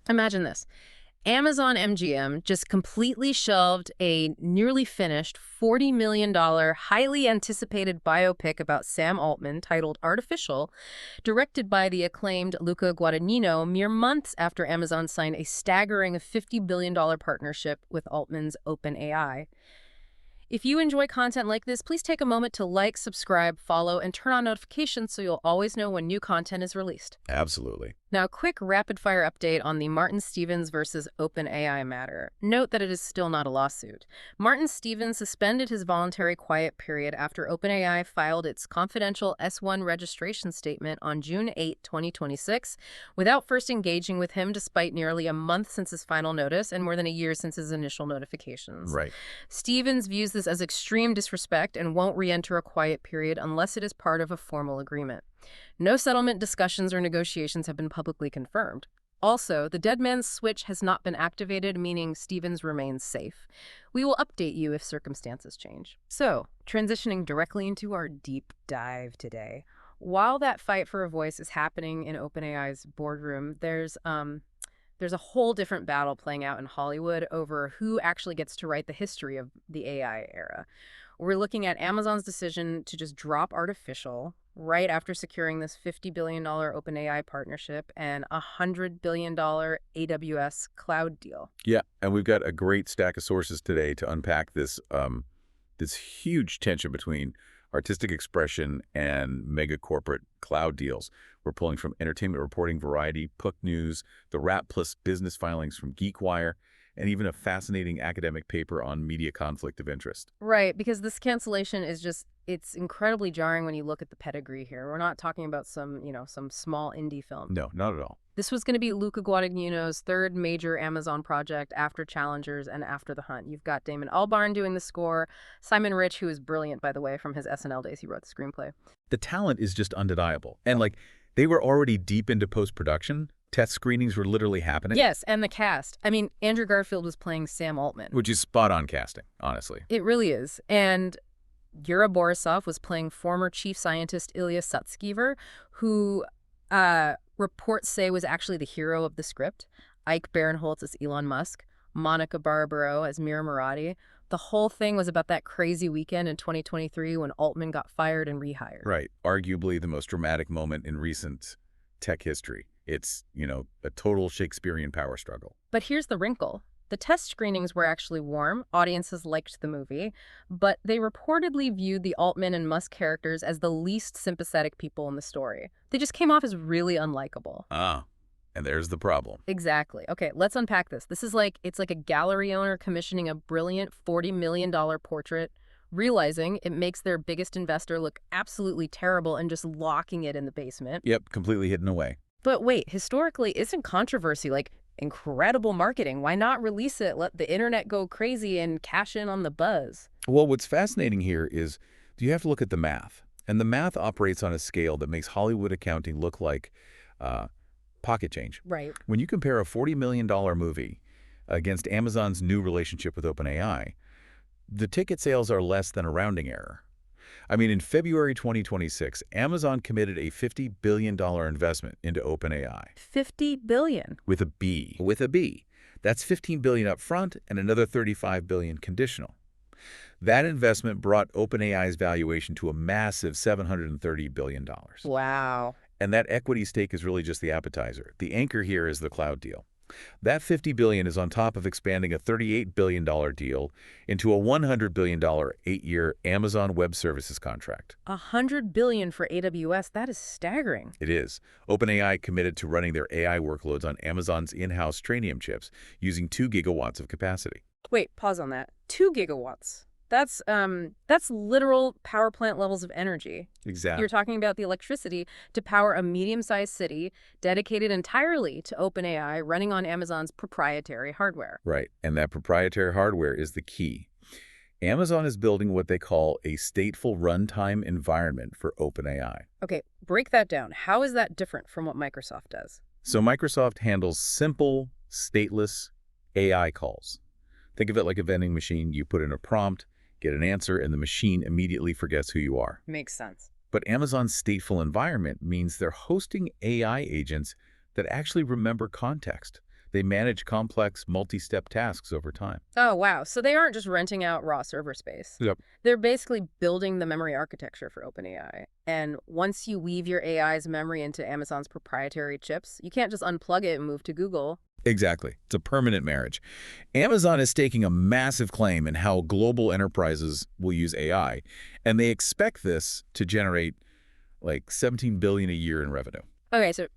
Imagine this. Amazon MGM just completely shelved a nearly finished $40 million, highly anticipated biopic about Sam Altman titled Artificial, directed by the acclaimed Luca Guadagnino mere months after Amazon signed a staggering $50 billion partnership with Altman's OpenAI. If you enjoy content like this, please take a moment to like, subscribe, follow, and turn on notifications so you'll always know when new content is released. Absolutely. Now, quick rapid-fire update on the Martin Stevens versus OpenAI matter. Note that it is still not a lawsuit. Martin Stevens suspended his voluntary quiet period after OpenAI filed its confidential S-1 registration statement on June 8, 2026, without first engaging with him despite nearly a month since his final notice and more than a year since his initial notifications. Right. Stevens views this as extreme disrespect and won't re-enter a quiet period unless it is part of a formal agreement. No settlement discussions or negotiations have been publicly confirmed. Also, the dead man's switch has not been activated, meaning Stevens remains safe. We will update you if circumstances change. So, transitioning directly into our deep dive today. While that fight for a voice is happening in OpenAI's boardroom, there's a whole different battle playing out in Hollywood over who actually gets to write the history of the AI era. We're looking at Amazon's decision to just drop artificial right after securing this $50 billion OpenAI partnership and a $100 billion AWS cloud deal. Yeah, and we've got a great stack of sources today to unpack this this huge tension between artistic expression and mega corporate cloud deals. We're pulling from Entertainment Reporting, Variety, Puck News, the Wrap Plus business filings from GeekWire, and even a fascinating academic paper on media conflict of interest. Right, because this cancellation is just, it's incredibly jarring when you look at the pedigree here. We're not talking about some small indie film. No, not at all. This was going to be Luca Guadagnino's third major Amazon project after Challengers and After the Hunt. You've got Damon Albarn doing the score, Simon Rich, who is brilliant, by the way, from his SNL days. He wrote the screenplay. The talent is just undeniable. And they were already deep into post-production. Test screenings were literally happening. Yes, and the cast. I mean, Andrew Garfield was playing Sam Altman. Which is spot-on casting, honestly. It really is. And Yura Borisov was playing former chief scientist Ilya Sutskever, who reports say was actually the hero of the script. Ike Barinholtz as Elon Musk. Monica Barbaro as Mira Murati. The whole thing was about that crazy weekend in 2023 when Altman got fired and rehired. Right. Arguably the most dramatic moment in recent tech history. It's, a total Shakespearean power struggle. But here's the wrinkle. The test screenings were actually warm. Audiences liked the movie. But they reportedly viewed the Altman and Musk characters as the least sympathetic people in the story. They just came off as really unlikable. Ah, and there's the problem. Exactly. Okay, let's unpack this. It's like a gallery owner commissioning a brilliant $40 million portrait, realizing it makes their biggest investor look absolutely terrible and just locking it in the basement. Yep, completely hidden away. But wait, historically, isn't controversy incredible marketing? Why not release it, let the internet go crazy, and cash in on the buzz? Well, what's fascinating here is you have to look at the math. And the math operates on a scale that makes Hollywood accounting look like pocket change. Right. When you compare a $40 million movie against Amazon's new relationship with OpenAI, the ticket sales are less than a rounding error. I mean, in February 2026, Amazon committed a $50 billion investment into OpenAI. $50 billion? With a B. With a B. That's $15 billion up front and another $35 billion conditional. That investment brought OpenAI's valuation to a massive $730 billion. Wow. And that equity stake is really just the appetizer. The anchor here is the cloud deal. That $50 billion is on top of expanding a $38 billion deal into a $100 billion 8-year Amazon Web Services contract. $100 billion for AWS, that is staggering. It is. OpenAI committed to running their AI workloads on Amazon's in-house Trainium chips using 2 gigawatts of capacity. Wait, pause on that. 2 gigawatts. That's literal power plant levels of energy. Exactly. You're talking about the electricity to power a medium-sized city dedicated entirely to OpenAI running on Amazon's proprietary hardware. Right. And that proprietary hardware is the key. Amazon is building what they call a stateful runtime environment for OpenAI. Okay, break that down. How is that different from what Microsoft does? So Microsoft handles simple, stateless AI calls. Think of it like a vending machine. You put in a prompt, get an answer, and the machine immediately forgets who you are. Makes sense. But Amazon's stateful environment means they're hosting AI agents that actually remember context. They manage complex, multi-step tasks over time. Oh, wow. So they aren't just renting out raw server space. Yep. They're basically building the memory architecture for OpenAI. And once you weave your AI's memory into Amazon's proprietary chips, you can't just unplug it and move to Google. Exactly. It's a permanent marriage. Amazon is staking a massive claim in how global enterprises will use AI, and they expect this to generate like $17 billion a year in revenue. Okay, so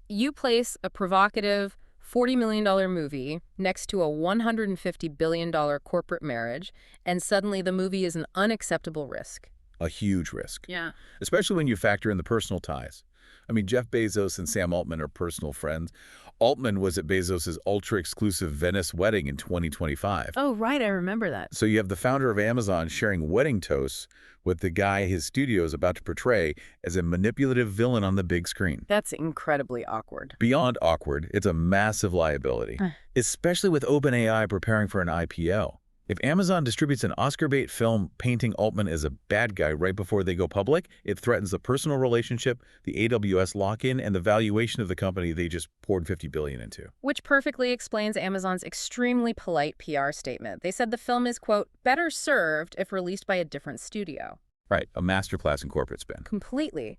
you place a provocative $40 million movie next to a $150 billion corporate marriage, and suddenly the movie is an unacceptable risk. A huge risk. Yeah. Especially when you factor in the personal ties. I mean, Jeff Bezos and Sam Altman are personal friends. Altman was at Bezos' ultra-exclusive Venice wedding in 2025. Oh, right. I remember that. So you have the founder of Amazon sharing wedding toasts with the guy his studio is about to portray as a manipulative villain on the big screen. That's incredibly awkward. Beyond awkward, it's a massive liability, especially with OpenAI preparing for an IPO. If Amazon distributes an Oscar-bait film painting Altman as a bad guy right before they go public, it threatens the personal relationship, the AWS lock-in, and the valuation of the company they just poured $50 billion into. Which perfectly explains Amazon's extremely polite PR statement. They said the film is, quote, better served if released by a different studio. Right, a masterclass in corporate spin. Completely.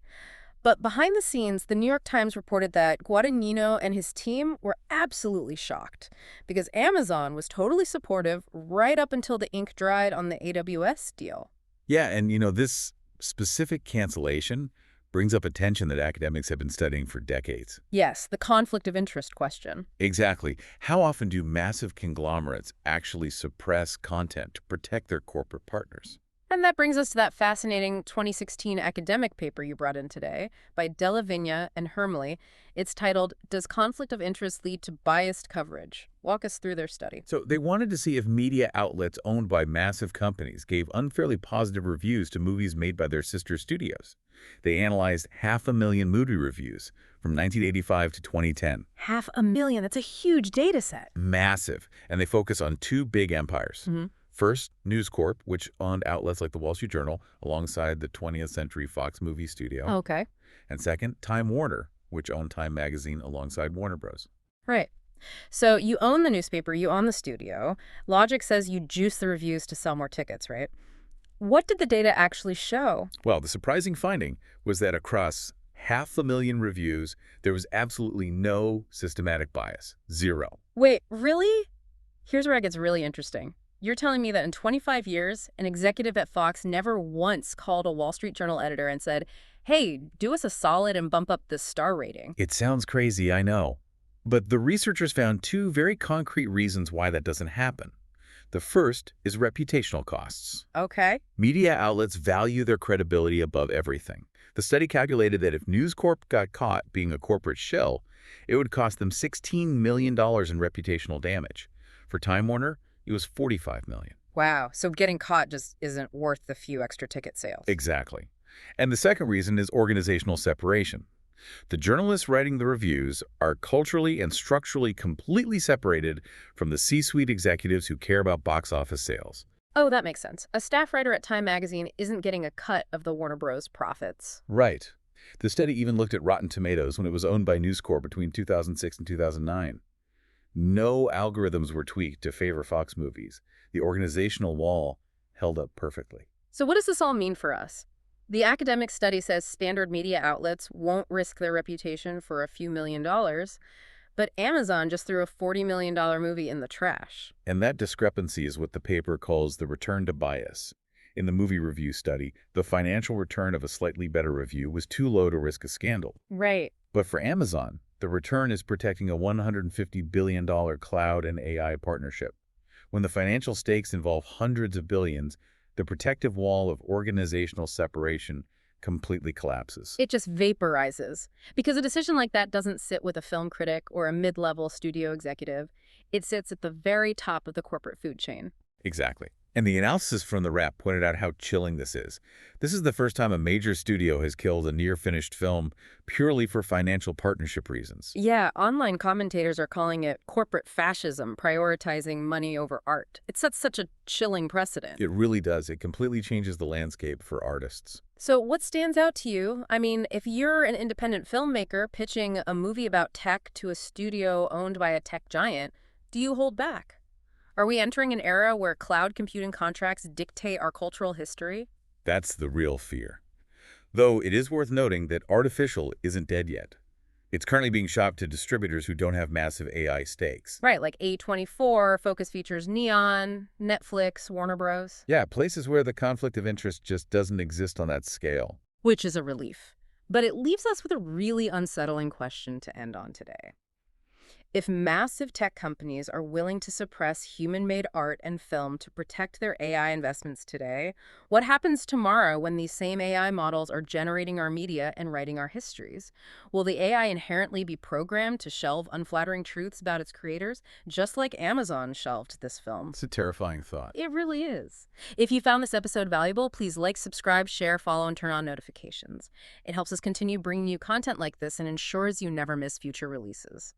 But behind the scenes, the New York Times reported that Guadagnino and his team were absolutely shocked because Amazon was totally supportive right up until the ink dried on the AWS deal. Yeah, and this specific cancellation brings up a tension that academics have been studying for decades. Yes, the conflict of interest question. Exactly. How often do massive conglomerates actually suppress content to protect their corporate partners? And that brings us to that fascinating 2016 academic paper you brought in today by Della Vigna and Hermele. It's titled, Does Conflict of Interest Lead to Biased Coverage? Walk us through their study. So they wanted to see if media outlets owned by massive companies gave unfairly positive reviews to movies made by their sister studios. They analyzed 500,000 movie reviews from 1985 to 2010. 500,000, that's a huge data set. Massive. And they focus on two big empires. First, News Corp, which owned outlets like the Wall Street Journal alongside the 20th Century Fox movie studio. Okay. And second, Time Warner, which owned Time Magazine alongside Warner Bros. Right. So you own the newspaper, you own the studio. Logic says you juice the reviews to sell more tickets, right? What did the data actually show? Well, the surprising finding was that across 500,000 reviews, there was absolutely no systematic bias. Zero. Wait, really? Here's where it gets really interesting. You're telling me that in 25 years, an executive at Fox never once called a Wall Street Journal editor and said, hey, do us a solid and bump up the star rating. It sounds crazy, I know. But the researchers found two very concrete reasons why that doesn't happen. The first is reputational costs. Okay. Media outlets value their credibility above everything. The study calculated that if News Corp got caught being a corporate shell, it would cost them $16 million in reputational damage. For Time Warner, it was $45 million. Wow. So getting caught just isn't worth the few extra ticket sales. Exactly. And the second reason is organizational separation. The journalists writing the reviews are culturally and structurally completely separated from the C-suite executives who care about box office sales. Oh, that makes sense. A staff writer at Time Magazine isn't getting a cut of the Warner Bros. Profits. Right. The study even looked at Rotten Tomatoes when it was owned by News Corp between 2006 and 2009. No algorithms were tweaked to favor Fox movies. The organizational wall held up perfectly. So what does this all mean for us? The academic study says standard media outlets won't risk their reputation for a few $1 million, but Amazon just threw a $40 million movie in the trash. And that discrepancy is what the paper calls the return to bias. In the movie review study, the financial return of a slightly better review was too low to risk a scandal. Right. But for Amazon, the return is protecting a $150 billion cloud and AI partnership. When the financial stakes involve hundreds of billions, the protective wall of organizational separation completely collapses. It just vaporizes. Because a decision like that doesn't sit with a film critic or a mid-level studio executive. It sits at the very top of the corporate food chain. Exactly. And the analysis from the Wrap pointed out how chilling this is. This is the first time a major studio has killed a near-finished film purely for financial partnership reasons. Yeah, online commentators are calling it corporate fascism, prioritizing money over art. It sets such a chilling precedent. It really does. It completely changes the landscape for artists. So what stands out to you? I mean, if you're an independent filmmaker pitching a movie about tech to a studio owned by a tech giant, do you hold back? Are we entering an era where cloud computing contracts dictate our cultural history? That's the real fear. Though it is worth noting that artificial isn't dead yet. It's currently being shopped to distributors who don't have massive AI stakes. Right, like A24, Focus Features Neon, Netflix, Warner Bros. Yeah, places where the conflict of interest just doesn't exist on that scale. Which is a relief. But it leaves us with a really unsettling question to end on today. If massive tech companies are willing to suppress human-made art and film to protect their AI investments today, what happens tomorrow when these same AI models are generating our media and writing our histories? Will the AI inherently be programmed to shelve unflattering truths about its creators, just like Amazon shelved this film? It's a terrifying thought. It really is. If you found this episode valuable, please like, subscribe, share, follow, and turn on notifications. It helps us continue bringing you content like this and ensures you never miss future releases.